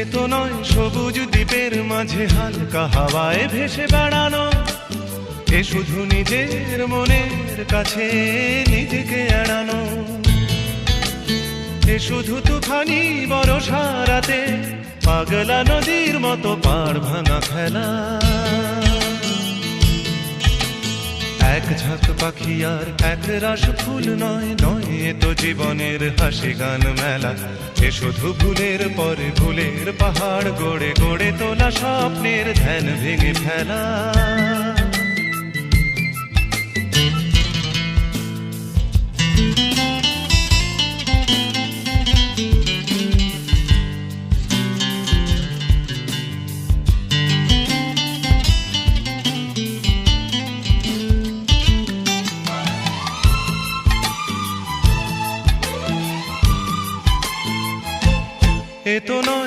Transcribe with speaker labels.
Speaker 1: এ তো নয় সবুজ দ্বীপের মাঝে হালকা হাওয়ায় ভেসে বেড়ানো, এ শুধু নিজের মনের কাছে নিজেকে এড়ানো, এ শুধু তুফানি বরষা রাতে পাগলা নদীর মতো পাড় ভাঙা খেলা। এক ঝাঁক পাখি আর এক রাশ ফুল নয়, নয় এ তো জীবনের হাসি গান মেলা, এ শুধু ভুলের পরে ভুলের পাহাড় গড়ে গড়ে তোলা স্বপ্নের ধ্যান ভেঙে ফেলা। এ তো নয়